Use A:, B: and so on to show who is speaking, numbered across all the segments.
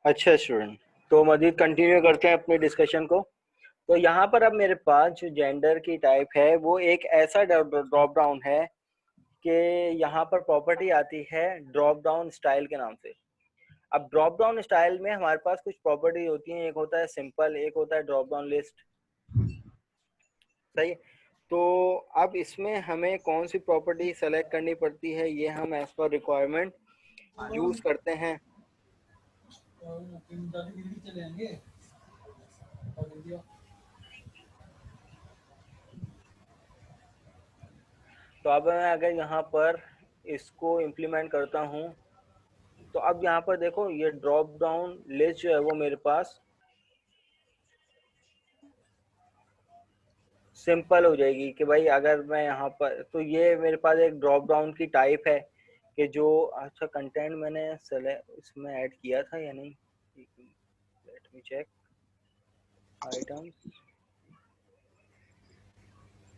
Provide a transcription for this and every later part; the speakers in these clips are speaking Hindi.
A: अच्छा स्टूडेंट, तो मजीद कंटिन्यू करते हैं अपनी डिस्कशन को। तो यहाँ पर अब मेरे पास जो जेंडर की टाइप है वो एक ऐसा ड्रॉप डाउन है कि यहाँ पर प्रॉपर्टी आती है ड्रॉप डाउन स्टाइल के नाम से। अब ड्रॉप डाउन स्टाइल में हमारे पास कुछ प्रॉपर्टी होती हैं, एक होता है सिंपल, एक होता है ड्रॉप डाउन लिस्ट। सही। तो अब इसमें हमें कौन सी प्रॉपर्टी सेलेक्ट करनी पड़ती है, ये हम एज पर रिक्वायरमेंट यूज करते हैं। तो अब मैं अगर यहाँ पर इसको इम्प्लीमेंट करता हूँ, तो अब यहाँ पर देखो ये ड्रॉप डाउन लिस्ट जो है वो मेरे पास सिंपल हो जाएगी कि भाई अगर मैं यहाँ पर, तो ये मेरे पास एक ड्रॉप डाउन की टाइप है कि जो, अच्छा कंटेंट मैंने इसमें ऐड किया था या नहीं, लेट मी चेक आइटम्स।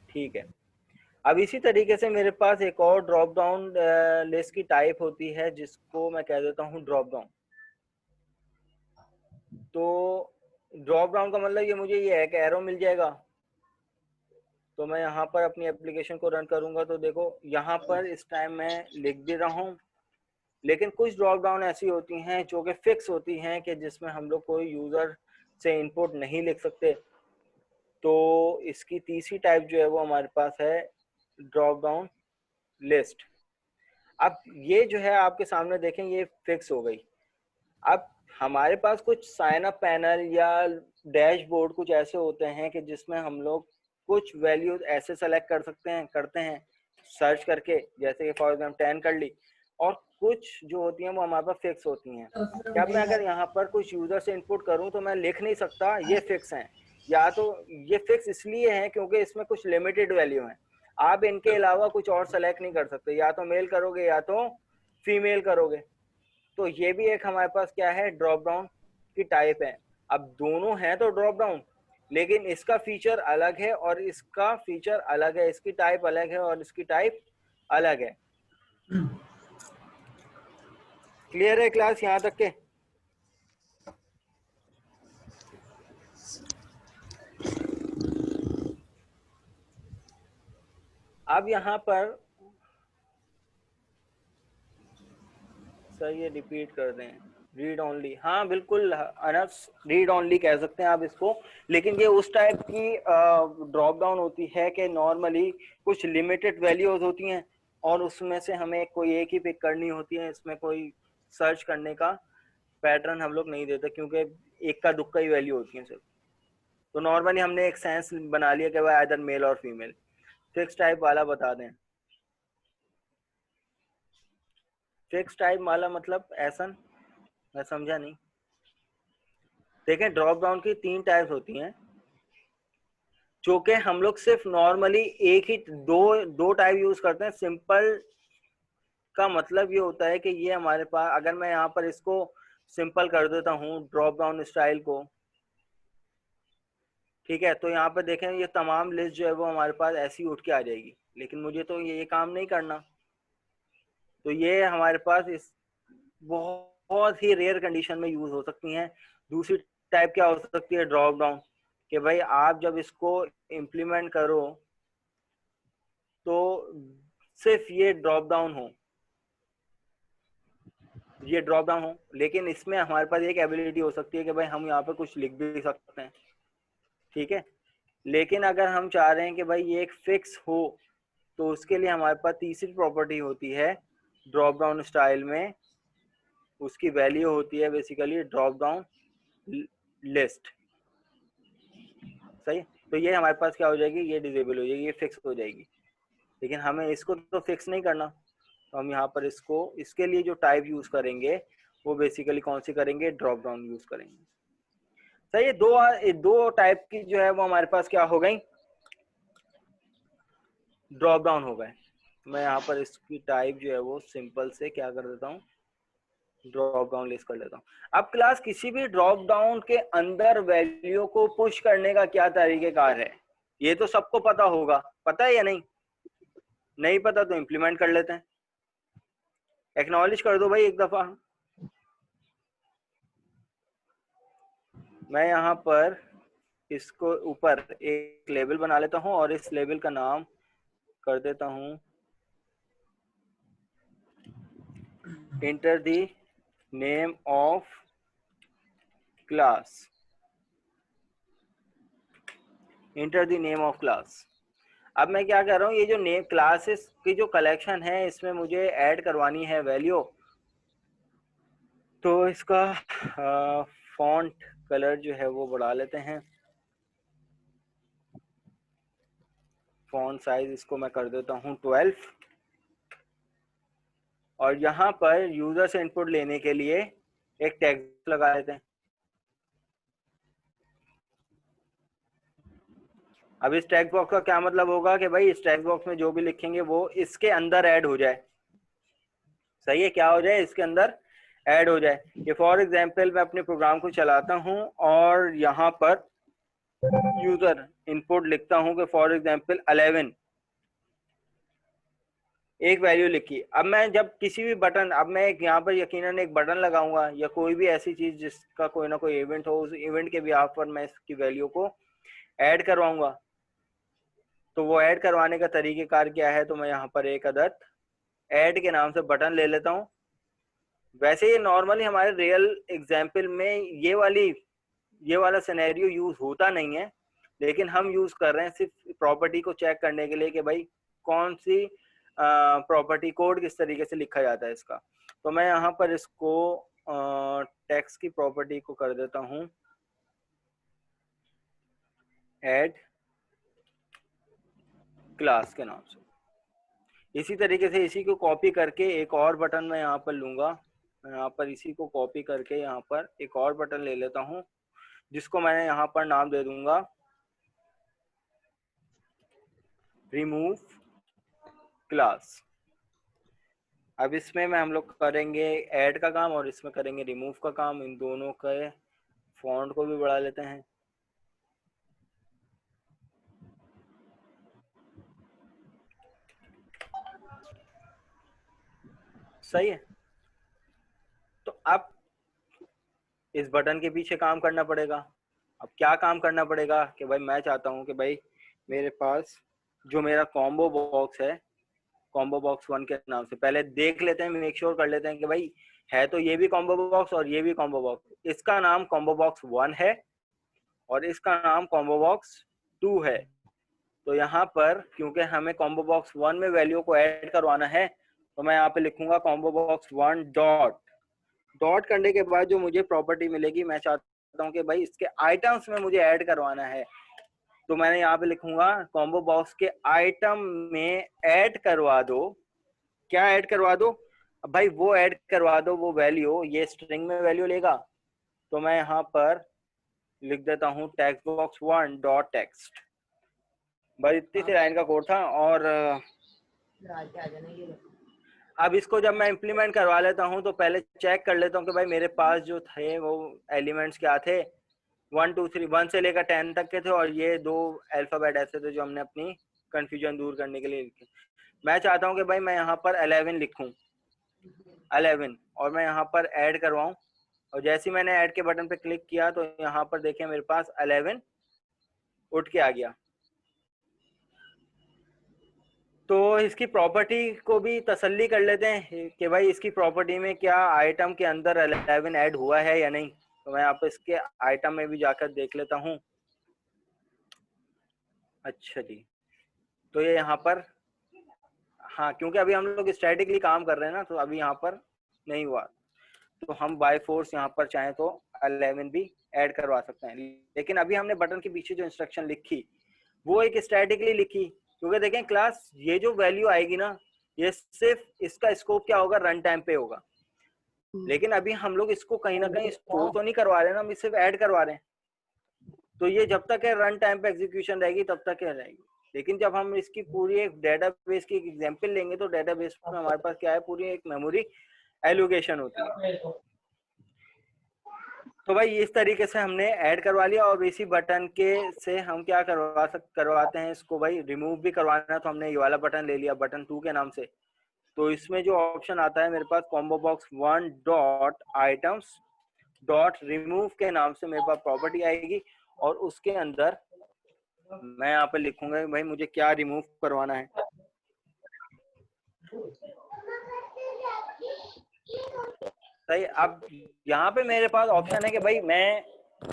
A: ठीक है। अब इसी तरीके से मेरे पास एक और ड्रॉप डाउन लिस्ट की टाइप होती है जिसको मैं कह देता हूँ ड्रॉप डाउन। तो ड्रॉप डाउन का मतलब ये मुझे ये एक एरो मिल जाएगा। तो मैं यहाँ पर अपनी एप्लीकेशन को रन करूंगा तो देखो यहाँ पर इस टाइम मैं लिख भी रहा हूँ, लेकिन कुछ ड्रॉप डाउन ऐसी होती हैं जो कि फिक्स होती हैं कि जिसमें हम लोग कोई यूजर से इनपुट नहीं लिख सकते। तो इसकी तीसरी टाइप जो है वो हमारे पास है ड्रॉप डाउन लिस्ट। अब ये जो है आपके सामने देखें ये फिक्स हो गई। अब हमारे पास कुछ साइन अप पैनल या डैशबोर्ड कुछ ऐसे होते हैं कि जिसमें हम लोग कुछ वैल्यूज ऐसे सेलेक्ट कर सकते हैं, करते हैं सर्च करके, जैसे कि फॉर एग्जाम्पल 10 कर ली। और कुछ जो होती हैं वो हमारे पास फिक्स होती हैं कि अब मैं अगर यहाँ पर कुछ यूजर से इनपुट करूँ तो मैं लिख नहीं सकता ये फिक्स हैं। या तो ये फिक्स इसलिए हैं क्योंकि इसमें कुछ लिमिटेड वैल्यू हैं, आप इनके अलावा कुछ और सेलेक्ट नहीं कर सकते, या तो मेल करोगे या तो फीमेल करोगे। तो ये भी एक हमारे पास क्या है ड्रॉप डाउन की टाइप है। अब दोनों हैं तो ड्रॉप डाउन, लेकिन इसका फीचर अलग है और इसका फीचर अलग है, इसकी टाइप अलग है और इसकी टाइप अलग है। क्लियर है क्लास यहाँ तक के? अब यहाँ पर सर ये रिपीट कर दें, रीड ओनली, हाँ बिल्कुल अनस, रीड ओनली कह सकते हैं आप इसको। लेकिन ये उस टाइप की ड्रॉप डाउन होती है कि नॉर्मली कुछ लिमिटेड वैल्यूज होती हैं और उसमें से हमें कोई एक ही पिक करनी होती है, इसमें कोई सर्च करने का पैटर्न हम लोग नहीं देते क्योंकि एक का दुक्का ही वैल्यू होती है सिर्फ। तो नॉर्मली हमने एक सेंस बना लिया कि भाई इधर मेल और फीमेल। फिक्स टाइप वाला बता दें। फिक्स टाइप वाला मतलब ऐसा, मैं समझा नहीं। देखें ड्रॉप डाउन की 3 टाइप्स होती हैं जो कि हम लोग सिर्फ नॉर्मली एक ही दो दो टाइप यूज करते हैं। सिंपल का मतलब ये होता है कि ये हमारे पास, अगर मैं यहाँ पर इसको सिंपल कर देता हूँ ड्रॉप डाउन स्टाइल को, ठीक है, तो यहाँ पर देखें ये तमाम लिस्ट जो है वो हमारे पास ऐसी उठ के आ जाएगी, लेकिन मुझे तो ये काम नहीं करना। तो ये हमारे पास इस बहुत ही रेयर कंडीशन में यूज हो सकती हैं। दूसरी टाइप क्या हो सकती है ड्रॉप डाउन, कि भाई आप जब इसको इम्प्लीमेंट करो तो सिर्फ ये ड्रॉप डाउन हो, ये ड्रॉप डाउन हो, लेकिन इसमें हमारे पास एक एबिलिटी हो सकती है कि भाई हम यहाँ पर कुछ लिख भी सकते हैं, ठीक है। लेकिन अगर हम चाह रहे हैं कि भाई ये एक फिक्स हो, तो उसके लिए हमारे पास तीसरी प्रॉपर्टी होती है ड्रॉप डाउन स्टाइल में, उसकी वैल्यू होती है बेसिकली ड्रॉप डाउन लिस्ट। सही। तो ये हमारे पास क्या हो जाएगी, ये डिसेबल हो जाएगी, ये फिक्स हो जाएगी। लेकिन हमें इसको तो फिक्स नहीं करना, तो हम यहाँ पर इसको, इसके लिए जो टाइप यूज करेंगे वो बेसिकली कौन सी करेंगे, ड्रॉप डाउन यूज करेंगे। सही है। दो टाइप की जो है वो हमारे पास क्या हो गई, ड्रॉप डाउन हो गए। मैं यहाँ पर इसकी टाइप जो है वो सिंपल से क्या कर देता हूँ, ड्रॉप डाउन लिस्ट कर लेता हूँ। अब क्लास किसी भी ड्रॉप डाउन के अंदर वैल्यू को पुश करने का क्या तरीकेकार है, ये तो सबको पता होगा, पता है या नहीं? नहीं पता तो इम्प्लीमेंट कर लेते हैं। एक्नॉलेज कर दो भाई एक दफा। मैं यहाँ पर इसको ऊपर एक लेबल बना लेता हूँ और इस लेबल का नाम कर देता हूँ enter the name of class, enter the name of class. अब मैं क्या कर रहा हूँ, ये जो नेम क्लासेस की जो कलेक्शन है इसमें मुझे ऐड करवानी है वैल्यू, तो इसका फॉन्ट कलर जो है वो बढ़ा लेते हैं, फॉन्ट साइज इसको मैं कर देता हूँ 12, और यहाँ पर यूजर से इनपुट लेने के लिए एक टेक्स्ट लगा देते हैं। अब इस टेक्स्ट बॉक्स का क्या मतलब होगा कि भाई इस टेक्स्ट बॉक्स में जो भी लिखेंगे वो इसके अंदर ऐड हो जाए। सही है, क्या हो जाए, इसके अंदर ऐड हो जाए। ये फॉर एग्जांपल मैं अपने प्रोग्राम को चलाता हूं और यहाँ पर यूजर इनपुट लिखता हूं कि फॉर एग्जांपल 11, एक वैल्यू लिखी। अब मैं जब किसी भी बटन, अब मैं एक यहाँ पर यकीनन एक बटन लगाऊंगा या कोई भी ऐसी चीज जिसका कोई ना कोई इवेंट हो, उस इवेंट के बिहाफ पर मैं इसकी वैल्यू को ऐड करवाऊंगा। तो वो ऐड करवाने का तरीकेकार क्या है, तो मैं यहाँ पर एक अदद ऐड के नाम से बटन ले लेता हूँ। वैसे ये नॉर्मली हमारे रियल एग्जाम्पल में ये वाला सिनेरियो यूज होता नहीं है, लेकिन हम यूज कर रहे हैं सिर्फ प्रॉपर्टी को चेक करने के लिए कि भाई कौन सी प्रॉपर्टी कोड किस तरीके से लिखा जाता है इसका। तो मैं यहाँ पर इसको टेक्स्ट की प्रॉपर्टी को कर देता हूँ ऐड क्लास के नाम से। इसी तरीके से इसी को कॉपी करके एक और बटन मैं यहाँ पर लूंगा, मैं यहाँ पर इसी को कॉपी करके यहाँ पर एक और बटन ले लेता हूँ जिसको मैंने यहाँ पर नाम दे दूंगा रिमूव क्लास। अब इसमें मैं हम लोग करेंगे ऐड का काम और इसमें करेंगे रिमूव का काम। इन दोनों के फॉन्ट को भी बढ़ा लेते हैं। सही है, तो अब इस बटन के पीछे काम करना पड़ेगा। अब क्या काम करना पड़ेगा कि भाई मैं चाहता हूँ कि भाई मेरे पास जो मेरा कॉम्बो बॉक्स है, कॉम्बो बॉक्स 1 के नाम से, पहले देख लेते हैं, मेक श्योर कर लेते हैं कि भाई है तो ये भी कॉम्बो बॉक्स और ये भी कॉम्बो बॉक्स। इसका नाम कॉम्बो बॉक्स 1 है और इसका नाम कॉम्बो बॉक्स 2 है। तो यहाँ पर क्योंकि हमें कॉम्बो बॉक्स 1 में वैल्यू को ऐड करवाना है, तो मैं यहाँ पे लिखूंगा कॉम्बो बॉक्स 1 डॉट, डॉट करने के बाद जो मुझे प्रॉपर्टी मिलेगी, मैं चाहता हूँ कि भाई इसके आइटम्स में मुझे ऐड करवाना है, तो मैंने यहाँ पे लिखूंगा कॉम्बो बॉक्स के आइटम में ऐड करवा दो। क्या ऐड करवा दो? अब भाई वो ऐड करवा दो वो वैल्यू, ये स्ट्रिंग में वैल्यू लेगा, तो मैं यहाँ पर लिख देता हूँ टेक्स्ट बॉक्स 1 डॉट टेक्स्ट। बस इतनी सी लाइन का कोड था। और अब इसको जब मैं इम्प्लीमेंट करवा लेता हूँ तो पहले चेक कर लेता हूँ कि भाई मेरे पास जो थे वो एलिमेंट्स क्या थे, 1 2 3 1 से लेकर 10 तक के थे, और ये 2 अल्फाबेट ऐसे थे जो हमने अपनी कंफ्यूजन दूर करने के लिए लिखे। मैं चाहता हूँ कि भाई मैं यहाँ पर 11 लिखूँ, 11, और मैं यहाँ पर ऐड करवाऊँ, और जैसे ही मैंने ऐड के बटन पे क्लिक किया तो यहाँ पर देखिए मेरे पास 11 उठ के आ गया। तो इसकी प्रॉपर्टी को भी तसल्ली कर लेते हैं कि भाई इसकी प्रॉपर्टी में क्या आइटम के अंदर 11 ऐड हुआ है या नहीं। तो मैं यहाँ पर इसके आइटम में भी जाकर देख लेता हूँ। अच्छा जी, तो ये यहाँ पर, हाँ क्योंकि अभी हम लोग स्टैटिकली काम कर रहे हैं ना, तो अभी यहाँ पर नहीं हुआ, तो हम बाय फोर्स यहाँ पर चाहें तो 11 भी ऐड करवा सकते हैं। लेकिन अभी हमने बटन के पीछे जो इंस्ट्रक्शन लिखी वो एक स्टैटिकली लिखी, क्योंकि देखें क्लास ये जो वैल्यू आएगी ना, ये सिर्फ इसका स्कोप क्या होगा, रन टाइम पे होगा। लेकिन अभी हम लोग इसको कहीं ना कहीं स्टोर तो नहीं करवा रहे ना, हम सिर्फ ऐड करवा रहे हैं। तो ये जब तक है रन टाइम पे एग्जीक्यूशन रहेगी तब तक है रहेगी। लेकिन जब हम इसकी पूरी एक डेटाबेस की एक एग्जांपल लेंगे तो डेटाबेस में हमारे पास क्या है, पूरी एक मेमोरी एलोकेशन होती है। तो भाई इस तरीके से हमने ऐड करवा लिया, और इसी बटन के से हम क्या करवाते हैं इसको, भाई रिमूव भी करवाना है तो हमने ये वाला बटन ले लिया बटन 2 के नाम से। तो इसमें जो ऑप्शन आता है मेरे पास combo box 1 dot items dot remove के नाम से मेरे पास प्रॉपर्टी आएगी और उसके अंदर मैं यहाँ पे लिखूंगा भाई मुझे क्या रिमूव करवाना है। सही। अब यहाँ पे मेरे पास ऑप्शन है कि भाई मैं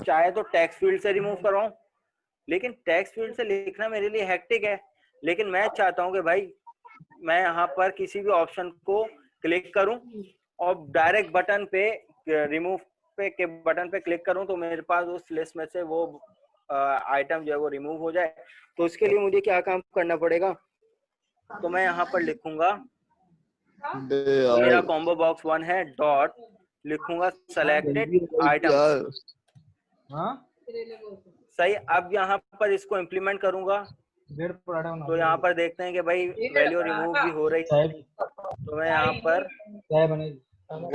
A: चाहे तो टेक्स्ट फील्ड से रिमूव करवाऊं, लेकिन टेक्स्ट फील्ड से लिखना मेरे लिए हेक्टिक है। लेकिन मैं चाहता हूं कि भाई मैं यहाँ पर किसी भी ऑप्शन को क्लिक करूं और डायरेक्ट बटन पे रिमूव पे के बटन पे क्लिक करूं तो मेरे पास उस लिस्ट में से वो आइटम जो है वो रिमूव हो जाए। तो इसके लिए मुझे क्या काम करना पड़ेगा, तो मैं यहाँ पर लिखूंगा मेरा कॉम्बो बॉक्स 1 है डॉट लिखूंगा सेलेक्टेड आइटम। सही। अब यहाँ पर इसको इम्प्लीमेंट करूंगा तो यहाँ पर देखते हैं कि भाई वैल्यू रिमूव भी हो रही है। तो मैं यहाँ पर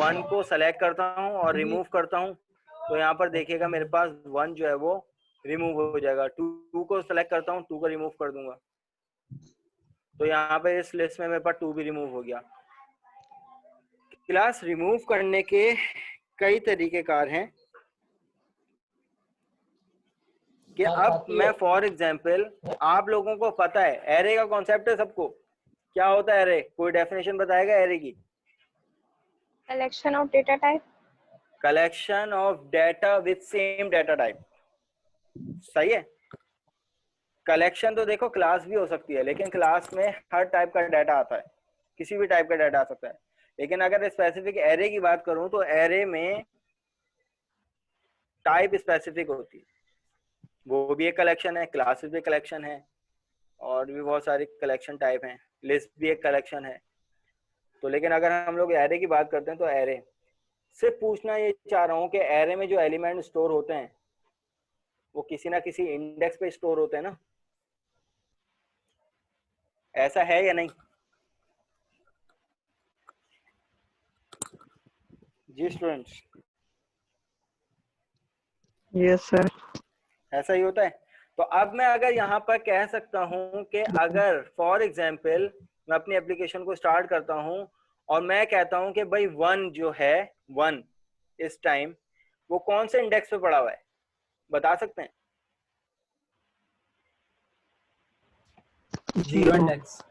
A: 1 को सेलेक्ट करता हूँ और रिमूव करता हूँ तो यहाँ पर देखिएगा मेरे पास 1 जो है वो रिमूव हो जाएगा। 2 को सेलेक्ट करता हूँ, 2 को रिमूव कर दूंगा तो यहाँ पे इस लिस्ट में मेरे पास 2 भी रिमूव हो गया। क्लास रिमूव करने के कई तरीकेकार हैं कि अब मैं फॉर एग्जांपल, आप लोगों को पता है एरे का कॉन्सेप्ट है सबको, क्या होता है एरे? कोई डेफिनेशन बताएगा एरे की?
B: Collection of data type.
A: Collection of data with same data type. सही है। कलेक्शन तो देखो क्लास भी हो सकती है, लेकिन क्लास में हर टाइप का डाटा आता है, किसी भी टाइप का डाटा आ सकता है। लेकिन अगर स्पेसिफिक एरे की बात करूं तो एरे में टाइप स्पेसिफिक होती है, वो भी एक कलेक्शन है, क्लासेस भी कलेक्शन है और भी बहुत सारी कलेक्शन टाइप हैं, लिस्ट भी एक कलेक्शन है। तो लेकिन अगर हम लोग एरे की बात करते हैं तो एरे सिर्फ पूछना ये चाह रहा हूँ कि एरे में जो एलिमेंट स्टोर होते हैं वो किसी ना किसी इंडेक्स पे स्टोर होते हैं ना, ऐसा है या नहीं? जी स्टूडेंट्स,
C: यस सर।
A: ऐसा ही होता है। तो अब मैं अगर यहाँ पर कह सकता हूँ कि अगर फॉर एग्जाम्पल मैं अपनी एप्लीकेशन को स्टार्ट करता हूँ और मैं कहता हूँ कि भाई 1 जो है 1 इस टाइम वो कौन से इंडेक्स पे पड़ा हुआ है, बता सकते हैं?
C: 0 इंडेक्स।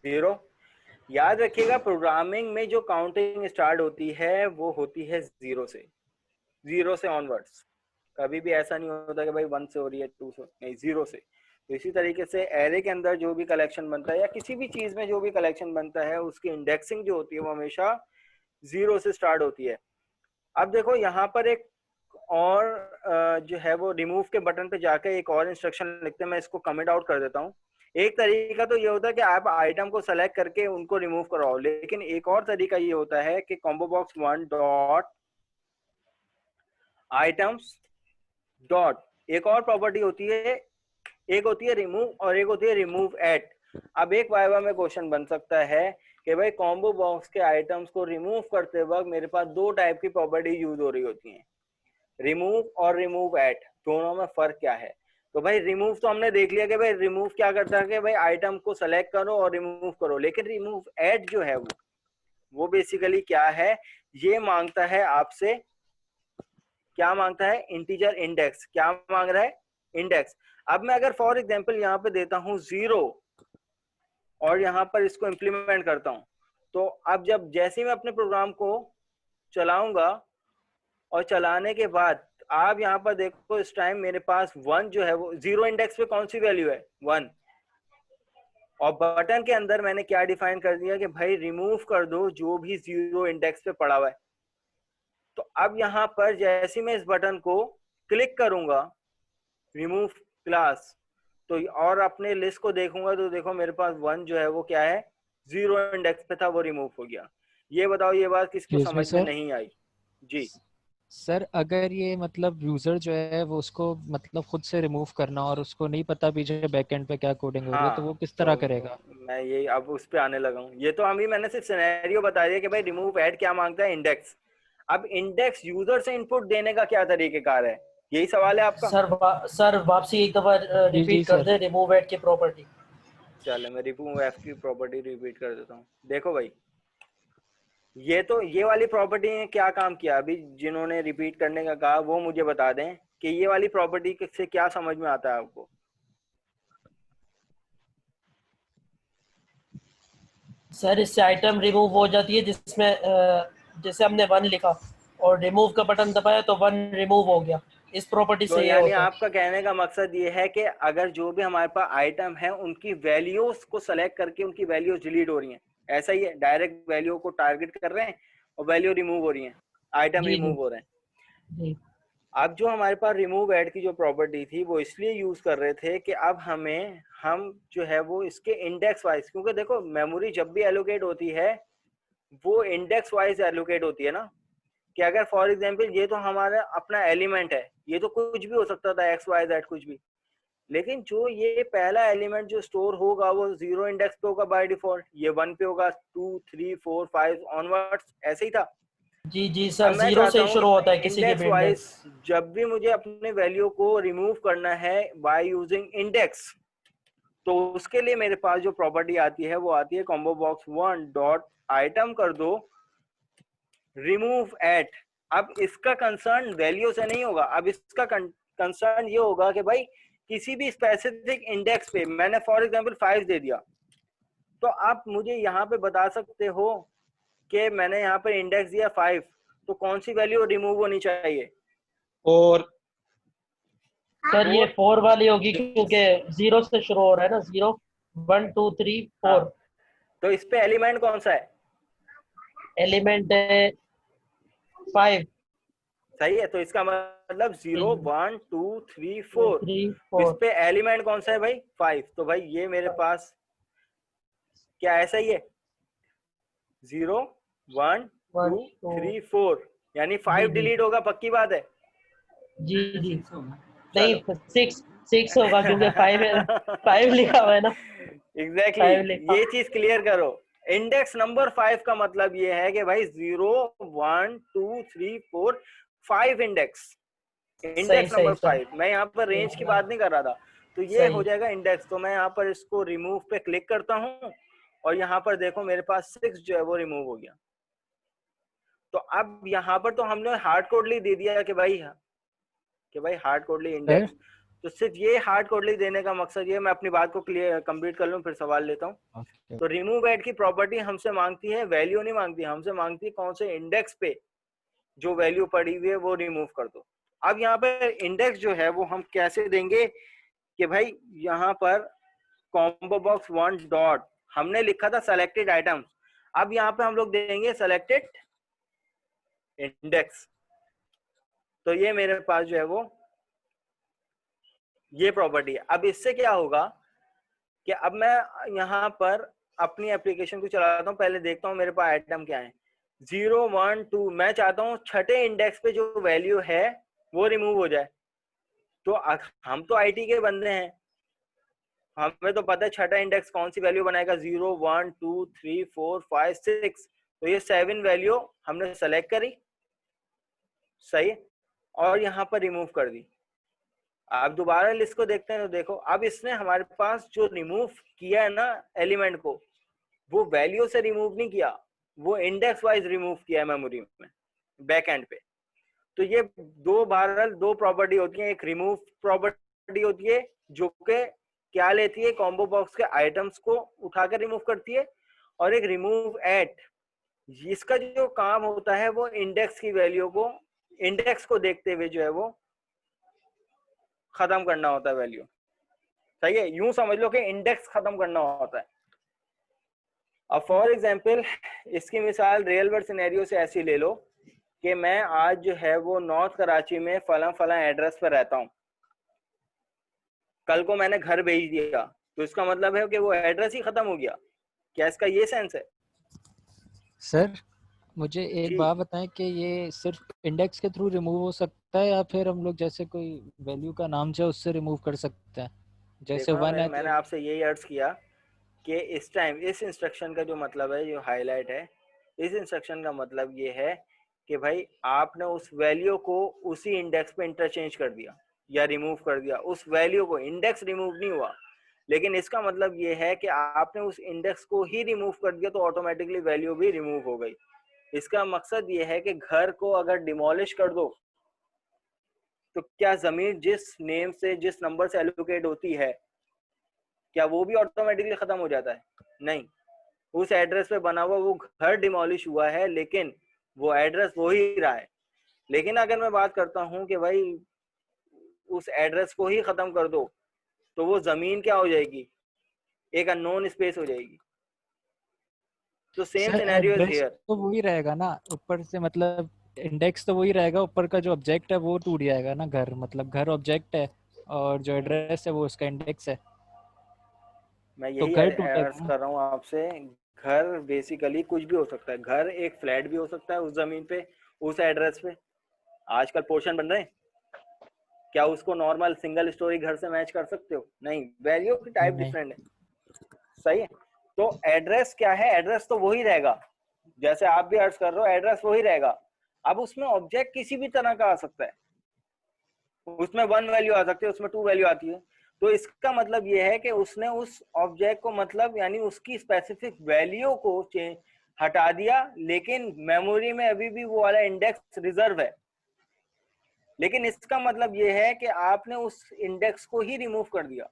A: 0। याद रखिएगा प्रोग्रामिंग में जो काउंटिंग स्टार्ट होती है वो होती है 0 से, 0 से ऑनवर्ड्स। कभी भी ऐसा नहीं होता कि भाई 1 से हो रही है 2 से, नहीं 0 से। तो इसी तरीके से एरे के अंदर जो भी कलेक्शन बनता है या किसी भी चीज में जो भी कलेक्शन बनता है उसकी इंडेक्सिंग जो होती है वो हमेशा 0 से स्टार्ट होती है। अब देखो यहाँ पर एक और जो है वो रिमूव के बटन पे जाके एक और इंस्ट्रक्शन लिखते हैं, मैं इसको कमेंट आउट कर देता हूँ। एक तरीका तो ये होता है कि आप आइटम को सेलेक्ट करके उनको रिमूव कराओ, लेकिन एक और तरीका ये होता है कि combo box 1 dot items dot एक और प्रॉपर्टी होती है, एक होती है रिमूव और एक होती है रिमूव एट। अब एक वाइवा में क्वेश्चन बन सकता है कि भाई कॉम्बो बॉक्स के आइटम्स को रिमूव करते वक्त मेरे पास 2 टाइप की प्रॉपर्टी यूज हो रही होती हैं, रिमूव और रिमूव एट, दोनों में फर्क क्या है? तो भाई रिमूव तो हमने देख लिया कि भाई रिमूव क्या करता है कि भाई आइटम को सेलेक्ट करो और रिमूव करो, लेकिन रिमूव एट जो है वो बेसिकली क्या है, ये मांगता है आपसे, क्या मांगता है? Integer index. क्या मांग रहा है? इंडेक्स। अब मैं अगर फॉर एग्जांपल यहाँ पे देता हूँ 0 और यहाँ पर इसको इंप्लीमेंट करता हूँ, तो अब जब जैसे ही मैं अपने प्रोग्राम को चलाऊंगा और चलाने के बाद आप यहाँ पर देखो इस टाइम मेरे पास 1 जो है वो 0 इंडेक्स पे कौन सी वैल्यू है? 1। और बटन के अंदर मैंने क्या डिफाइन कर दिया कि भाई रिमूव कर दो जो भी 0 इंडेक्स पे पड़ा हुआ है। तो अब यहाँ पर जैसे मैं इस बटन को क्लिक करूंगा रिमूव क्लास, तो और अपने लिस्ट को देखूंगा तो देखो मेरे पास 1 जो है वो क्या है, 0 इंडेक्स पे था, वो रिमूव हो गया। ये बताओ ये बात किसको समझ में नहीं आई? जी
D: सर, अगर ये मतलब यूजर जो है वो उसको मतलब खुद से रिमूव करना और उसको नहीं पता पीछे बैकएंड पे क्या कोडिंग हो रही है, तो वो किस तरह करेगा?
A: मैं यही अब उस पे आने लगा हूँ। ये तो अभी मैंने सिर्फ सिनेरियो बता दिया कि भाई रिमूव ऐड क्या मांगता है, इंडेक्स। अब इंडेक्स यूजर से इनपुट देने का क्या तरीकेकार है, यही सवाल है आपका?
E: सर वापसी एक दफा रिपीट कर दे रिमूव एट की प्रॉपर्टी।
A: चलो मैं रिमूव एफ की प्रॉपर्टी रिपीट कर देता हूँ। देखो भाई ये वाली प्रॉपर्टी ने क्या काम किया, अभी जिन्होंने रिपीट करने का कहा वो मुझे बता दें कि ये वाली प्रॉपर्टी से क्या समझ में आता है आपको।
E: सर इससे आइटम रिमूव हो जाती है, जिसमें जैसे हमने 1 लिखा और रिमूव का बटन दबाया तो 1 रिमूव हो गया। इस प्रॉपर्टी
A: तो
E: से ये
A: यानी
E: होता है।
A: आपका कहने का मकसद ये है कि अगर जो भी हमारे पास आइटम है उनकी वैल्यूज को सेलेक्ट करके उनकी वैल्यूज डिलीट हो रही हैं, ऐसा ही है, डायरेक्ट वैल्यू को टारगेट कर रहे हैं और वैल्यू रिमूव हो रही है, आइटम
E: जी जी
A: रिमूव हो रहे हैं।
E: जी
A: अब जो हमारे पास रिमूव ऐड की जो प्रॉपर्टी थी वो इसलिए यूज कर रहे थे कि अब हम जो है वो इसके इंडेक्स वाइज, क्योंकि देखो मेमोरी जब भी एलोकेट होती है वो इंडेक्स वाइज एलोकेट होती है ना, कि अगर फॉर एग्जांपल ये तो हमारा अपना एलिमेंट है, ये तो कुछ भी हो सकता था, एक्स वाई जेड कुछ भी, लेकिन जो ये पहला एलिमेंट जो स्टोर होगा वो 0 इंडेक्स पे होगा बाय डिफॉल्ट, ये 1 पे होगा, 2 3 4 5 ऑनवर्ड्स ऐसे ही था।
E: जी जी
A: अब
E: सर,
A: मैं
E: 0
A: चाहता
E: से
A: हूँ
E: शुरू होता है किसी की
A: इंडेक्स
E: भी
A: वाइज
E: इंडेक्स।
A: जब भी मुझे अपने वैल्यू को रिमूव करना है बाय यूजिंग इंडेक्स, तो उसके लिए मेरे पास जो प्रॉपर्टी आती है वो आती है कॉम्बो बॉक्स 1 डॉट आइटम कर दो रिमूव एट। अब इसका कंसर्न वैल्यू से नहीं होगा, अब इसका कंसर्न ये होगा कि भाई किसी भी स्पेसिफिक इंडेक्स पे मैंने फॉर एग्जांपल 5 दे दिया, तो आप मुझे यहाँ पे बता सकते हो कि मैंने यहाँ पे इंडेक्स दिया 5, तो कौन सी वैल्यू रिमूव होनी चाहिए?
F: और
E: सर ये
A: 4।
E: 4 वाली होगी, क्योंकि 0 से शुरू हो रहा है ना, 0 1 2 3
A: हाँ,
E: 4।
A: तो इस पे एलिमेंट कौन सा है?
E: एलिमेंट है 5।
A: सही है, तो इसका मतलब 0 1 2 3
E: 2
A: 4,
E: 3
A: तो इस
E: 4।
A: पे एलिमेंट कौन सा है भाई? 5। तो भाई ये मेरे पास क्या ऐसा ही है, 0 1 2
E: 1 2
A: 3 4, यानी 5
E: जी जी
A: डिलीट होगा, पक्की बात है।
E: जी जी।
A: चलो
E: नहीं 6 होगा, क्योंकि 5 लिखा हुआ है ना। 5
A: एग्जैक्टली
E: लिखा।
A: ये चीज क्लियर करो। इंडेक्स नंबर 5 का मतलब ये है कि भाई 0 1 2 3 4 5 इंडेक्स,
E: सही
A: इंडेक्स
E: सही
A: नंबर
E: सर।
A: 5, मैं यहाँ पर रेंज की बात नहीं कर रहा था। तो ये हो
E: सही।
A: जाएगा इंडेक्स, तो मैं यहाँ पर इसको रिमूव पे क्लिक करता हूँ और यहाँ पर देखो मेरे पास 6 जो है वो रिमूव हो गया। तो अब यहाँ पर तो हमने हार्ड कोडली दे दिया कि भाई हार्ड कोडली
D: सर
A: इंडेक्स, तो सिर्फ ये हार्ड कोडली देने का मकसद ये, मैं अपनी बात को क्लियर कंप्लीट कर लूँ फिर सवाल लेता हूँ।
D: ओके
A: तो रिमूव एड की प्रॉपर्टी हमसे मांगती है वैल्यू नहीं मांगती, हमसे मांगती है कौन से इंडेक्स पे जो वैल्यू पड़ी हुई है वो रिमूव कर दो। अब यहाँ पर इंडेक्स जो है वो हम कैसे देंगे कि भाई यहाँ पर कॉम्बो बॉक्स 1 डॉट हमने लिखा था सेलेक्टेड आइटम्स, अब यहाँ पे हम लोग देंगे सेलेक्टेड इंडेक्स। तो ये मेरे पास जो है वो ये प्रॉपर्टी है। अब इससे क्या होगा कि अब मैं यहाँ पर अपनी एप्लीकेशन को चलाता हूँ, पहले देखता हूँ मेरे पास आइटम क्या है, 0 1 2, मैं चाहता हूँ छठे इंडेक्स पे जो वैल्यू है वो रिमूव हो जाए। तो हम तो आईटी के बंदे हैं, हमें तो पता है छठा इंडेक्स कौन सी वैल्यू बनाएगा, 0 1 2 3 4 5 6, तो ये 7 वैल्यू हमने सेलेक्ट करी, सही, और यहाँ पर रिमूव कर दी। अब दोबारा लिस्ट को देखते हैं तो देखो अब इसने हमारे पास जो रिमूव किया है ना एलिमेंट को, वो वैल्यू से रिमूव नहीं किया, वो इंडेक्स वाइज रिमूव किया है मेमोरी में बैक एंड पे। तो ये दो प्रॉपर्टी होती है, एक रिमूव प्रॉपर्टी होती है जो कि क्या लेती है, कॉम्बो बॉक्स के आइटम्स को उठाकर रिमूव करती है, और एक रिमूव एट, इसका जो काम होता है वो इंडेक्स की वैल्यू को, इंडेक्स को देखते हुए जो है वो खत्म करना होता है वैल्यू। सही है, यूं समझ लो कि इंडेक्स खत्म करना होता है। अब फॉर एग्जांपल इसकी मिसाल रियल वर्ल्ड सिनेरियो से ऐसी ले लो कि मैं आज जो है वो नॉर्थ कराची में फला फला एड्रेस पर रहता हूँ, कल को मैंने घर भेज दिया, तो इसका मतलब है कि वो एड्रेस ही खत्म हो गया, क्या इसका ये सेंस है?
D: सर मुझे एक
A: जी
D: बात बताएं कि ये सिर्फ इंडेक्स के थ्रू रिमूव हो सकता है या फिर हम लोग जैसे कोई वैल्यू का नाम जो है उससे रिमूव कर सकते हैं, जैसे
A: देखो ना,
D: 1 है
A: मैंने
D: तो
A: आपसे यही अर्ज किया कि इस टाइम इस इंस्ट्रक्शन का जो मतलब है, जो हाईलाइट है, इस इंस्ट्रक्शन का मतलब ये है कि भाई आपने उस वैल्यू को उसी इंडेक्स पे इंटरचेंज कर दिया या रिमूव कर दिया, उस वैल्यू को, इंडेक्स रिमूव नहीं हुआ, लेकिन इसका मतलब ये है कि आपने उस इंडेक्स को ही रिमूव कर दिया तो ऑटोमेटिकली वैल्यू भी रिमूव हो गई। इसका मकसद ये है कि घर को अगर डिमोलिश कर दो तो क्या जमीन जिस नेम से जिस नंबर से एलोकेट होती है क्या वो भी ऑटोमेटिकली खत्म हो जाता है? नहीं, उस एड्रेस पे बना हुआ वो घर डिमोलिश हुआ है लेकिन वो एड्रेस वो ही रहा है। लेकिन अगर मैं बात करता हूँ कि भाई उस एड्रेस को ही खत्म कर दो तो वो जमीन क्या हो जाएगी? एक अननोन स्पेस हो जाएगी। तो same
D: sir
A: scenario is
D: address
A: here.
D: तो वही रहेगा ना ऊपर से, मतलब इंडेक्स तो वही रहेगा, ऊपर का जो ऑब्जेक्ट है वो टूट जाएगा ना। घर मतलब घर ऑब्जेक्ट है और जो एड्रेस है वो उसका इंडेक्स है,
A: मैं
D: तो
A: यही
D: घर
A: अर्ज
D: टूटेगा ना।
A: कर रहा हूँ आपसे। घर बेसिकली कुछ भी हो सकता है। घर एक फ्लैट भी हो सकता है उस जमीन पे, उस एड्रेस पे। आजकल पोर्शन बन रहे हैं, क्या उसको नॉर्मल सिंगल स्टोरी घर से मैच कर सकते हो? नहीं, वैल्यू की टाइप
D: नहीं।
A: डिफरेंट है। सही है। तो एड्रेस क्या है? एड्रेस तो वही रहेगा जैसे आप भी अर्ज कर रहे हो, एड्रेस वही रहेगा। अब उसमें ऑब्जेक्ट किसी भी तरह का आ सकता है, उसमें 1 वैल्यू आ सकती है, उसमें 2 वैल्यू आती है। तो इसका मतलब ये है कि उसने उस ऑब्जेक्ट को मतलब यानी उसकी स्पेसिफिक वैल्यू को हटा दिया, लेकिन मेमोरी में अभी भी वो वाला इंडेक्स रिजर्व है। लेकिन इसका मतलब ये है कि आपने उस इंडेक्स को ही रिमूव कर दिया।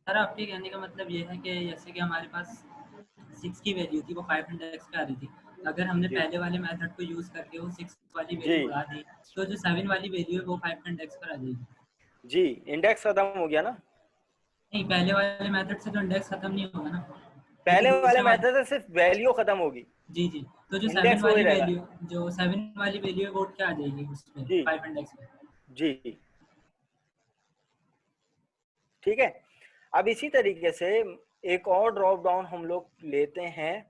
F: सर आपके कहने का मतलब ये है कि जैसे कि हमारे पास 6 की वैल्यू थी वो 5 इंडेक्स पे आ रही थी, अगर हमने
A: जी
F: पहले वाले मेथड को यूज करके वो 6 वाली
A: जी
F: वैल्यू उड़ा दी तो जो 7 वाली वैल्यू है वो 5 इंडेक्स पर आ जाएगी।
A: जी, इंडेक्स खत्म हो गया ना।
F: नहीं, पहले वाले मेथड से तो इंडेक्स खत्म नहीं होगा ना, वो तो
A: पहले वाले
F: दूसरे वाले।
A: मेथड से सिर्फ वैल्यू खत्म होगी,
F: जी जी, तो जो 7
A: इंडेक्स वही
F: वाली
A: रहेगा।
F: वैल्यू, जो 7 वाली वैल्यू है वो क्या आ जाएगी उसमें
A: जी
F: 5 इंडेक्स में।
A: जी, ठीक है। अब इसी तरीके से एक और ड्रॉप डाउन हम लोग लेते हैं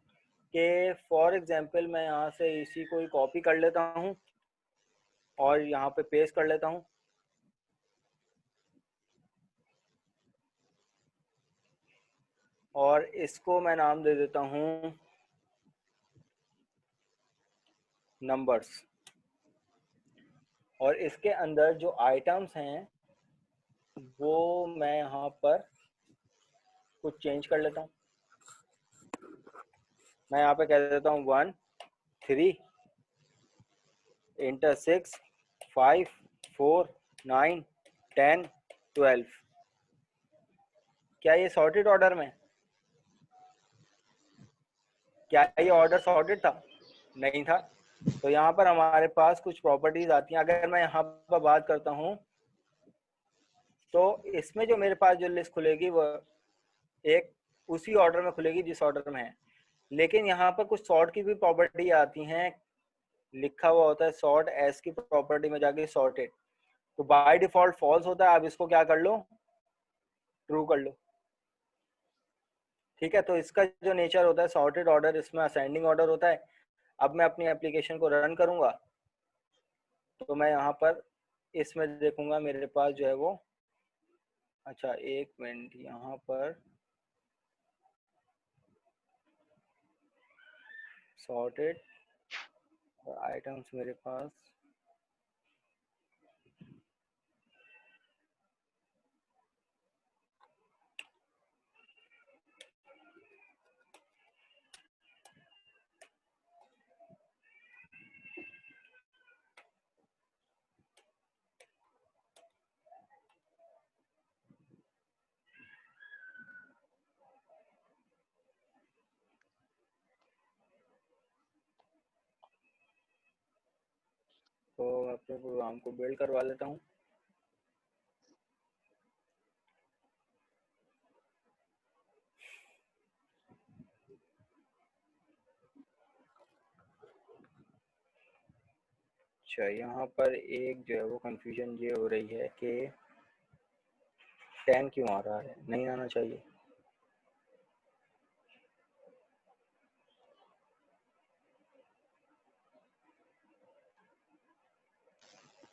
A: कि फॉर एग्जांपल मैं यहाँ से इसी को कॉपी कर लेता हूँ और यहाँ पे पेस्ट कर लेता हूँ। और इसको मैं नाम दे देता हूँ नंबर्स। और इसके अंदर जो आइटम्स हैं वो मैं यहाँ पर कुछ चेंज कर लेता हूँ। मैं यहाँ पे कह देता हूँ 1 3 इंटर 6 5 4 9 10 12। क्या ये सॉर्टेड ऑर्डर में? क्या ये ऑर्डर सॉर्टेड था? नहीं था। तो यहाँ पर हमारे पास कुछ प्रॉपर्टीज आती हैं। अगर मैं यहाँ पर बात करता हूँ तो इसमें जो मेरे पास जो लिस्ट खुलेगी वो एक उसी ऑर्डर में खुलेगी जिस ऑर्डर में है। लेकिन यहाँ पर कुछ सॉर्ट की भी प्रॉपर्टी आती हैं, लिखा हुआ होता है सॉर्ट एस की प्रॉपर्टी में जाके सॉर्टेड, तो बाय डिफॉल्ट फॉल्स होता है। आप इसको क्या कर लो, ट्रू कर लो। ठीक है। तो इसका जो नेचर होता है सॉर्टेड ऑर्डर, इसमें असेंडिंग ऑर्डर होता है। अब मैं अपनी एप्लीकेशन को रन करूंगा तो मैं यहाँ पर इसमें देखूंगा मेरे पास जो है वो, अच्छा एक मिनट, यहाँ पर सॉर्टेड और आइटम्स मेरे पास तो अपने प्रोग्राम को बिल्ड करवा लेता हूँ। अच्छा, यहाँ पर एक जो है वो कंफ्यूजन ये हो रही है कि 10 क्यों आ रहा है, नहीं आना चाहिए।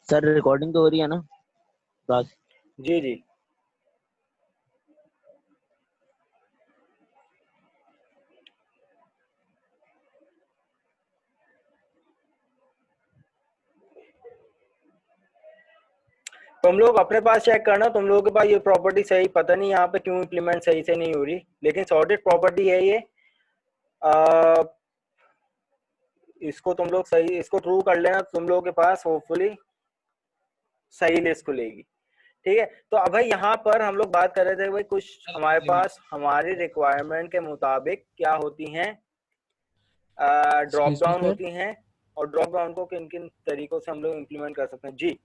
G: सर रिकॉर्डिंग तो हो रही है ना बात?
A: जी जी, तुम लोग अपने पास चेक करना, तुम लोगों के पास ये प्रॉपर्टी सही, पता नहीं यहाँ पे क्यों इम्प्लीमेंट सही से नहीं हो रही, लेकिन सॉर्टेड प्रॉपर्टी है ये। इसको तुम लोग सही, इसको ट्रू कर लेना, तुम लोगों के पास होपफुली सही लिस्ट खुलेगी। ठीक है, तो अब भाई यहाँ पर हम लोग बात कर रहे थे भाई कुछ हमारे पास हमारी रिक्वायरमेंट के मुताबिक क्या होती हैं, drop
D: Excuse me,
A: down
D: sir.
A: होती हैं, और ड्रॉप डाउन को किन किन तरीकों से हम लोग इम्प्लीमेंट कर सकते हैं। जी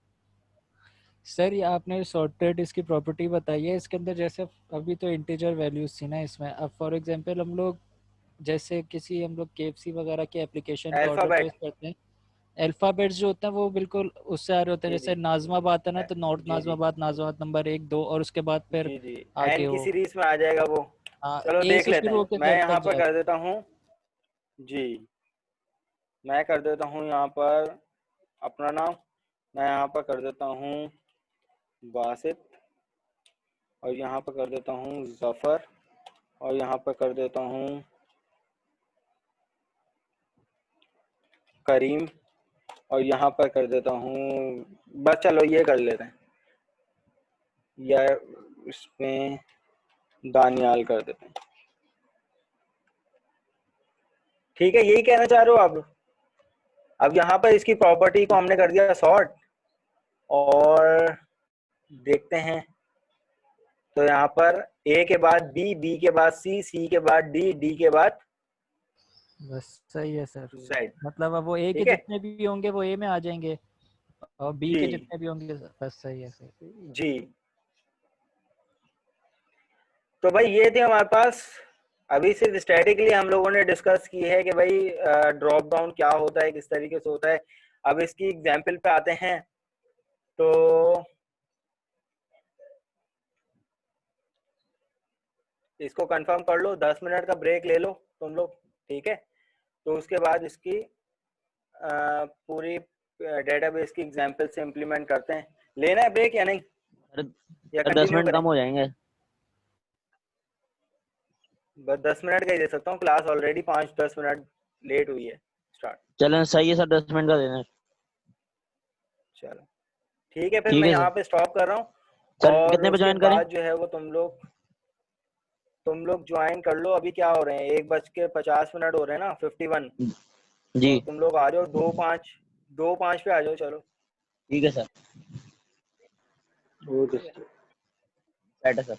D: सर ये आपने सॉर्टेड इसकी प्रॉपर्टी बताई है, इसके अंदर जैसे अभी तो इंटीजर वैल्यूज थी ना इसमें, अब फॉर एग्जांपल हम लोग जैसे किसी हम लोग KFC वगैरह के एप्लीकेशन पे ऑर्डर
A: अल्फाबेट,
D: प्लेस करते हैं, अल्फाबेट्स जो होते हैं वो बिल्कुल उससे आ रहे होते हैं,
A: जी
D: जैसे
A: जी
D: नाजमाबाद है ना, तो नॉर्थ
A: जी जी
D: नाजमाबाद नंबर 1 2 और उसके बाद फिर
A: जी जी
D: आगे
A: एन की
D: हो,
A: सीरीज में आ जाएगा वो।
D: हाँ
A: चलो
D: A
A: देख
D: से
A: लेते
D: शुरू
A: हैं,
D: होकर
A: मैं
D: Z
A: यहाँ
D: तक
A: पर
D: जाए।
A: कर देता हूँ जी, मैं कर देता हूँ यहाँ पर अपना नाम, मैं यहाँ पर कर देता हूँ बासित, और यहाँ पर कर देता हूँ जफर, और यहाँ पर कर देता हूँ करीम, और यहाँ पर कर देता हूँ, बस चलो ये कर लेते हैं, या इसमें दानियाल कर देते हैं। ठीक है, यही कहना चाह रहे हो आप। अब यहाँ पर इसकी प्रॉपर्टी को हमने कर दिया सॉर्ट, और देखते हैं, तो यहाँ पर A के बाद B, B के बाद C, C के बाद D, D के बाद
D: बस सही है सर,
A: Z।
D: मतलब अब वो A के
A: ठीक है
D: जितने भी होंगे वो A में आ जाएंगे, और B के
A: जी
D: जितने भी होंगे, बस सही है सर।
A: जी। तो भाई ये थे हमारे पास, अभी सिर्फ स्टैटिकली हम लोगों ने डिस्कस की है कि भाई ड्रॉप डाउन क्या होता है, किस तरीके से होता है। अब इसकी एग्जाम्पल पे आते हैं, तो इसको कंफर्म कर लो, 10 मिनट का ब्रेक ले लो तुम लोग। ठीक है, तो उसके बाद इसकी पूरी डेटाबेस की एग्जाम्पल से इम्प्लीमेंट करते हैं। लेना है ब्रेक या नहीं,
G: सर
A: या
G: 10
A: कंटिन्यू
G: मिनट
A: करें?
G: कम हो जाएंगे।
A: बस 10 मिनट का ही दे सकता हूँ, क्लास ऑलरेडी 5-10 मिनट लेट हुई है स्टार्ट।
G: चलें सही है सर, 10 मिनट का देना।
A: चलो ठीक है, फिर
G: ठीक
A: मैं
G: है
A: यहाँ
G: सर।
A: पे स्टॉप कर रहा हूँ,
G: सर
A: और
G: कितने पे
A: उसके
G: ज्वाइन करें?
A: बाद जो है वो तुम लोग ज्वाइन कर लो। अभी क्या हो रहे हैं, 1:50 हो रहे हैं ना, 51।
G: जी
A: तो तुम लोग आ जाओ 2:05 पे आ जाओ। चलो
G: ठीक है सर।
A: ओके
G: बैठे सर।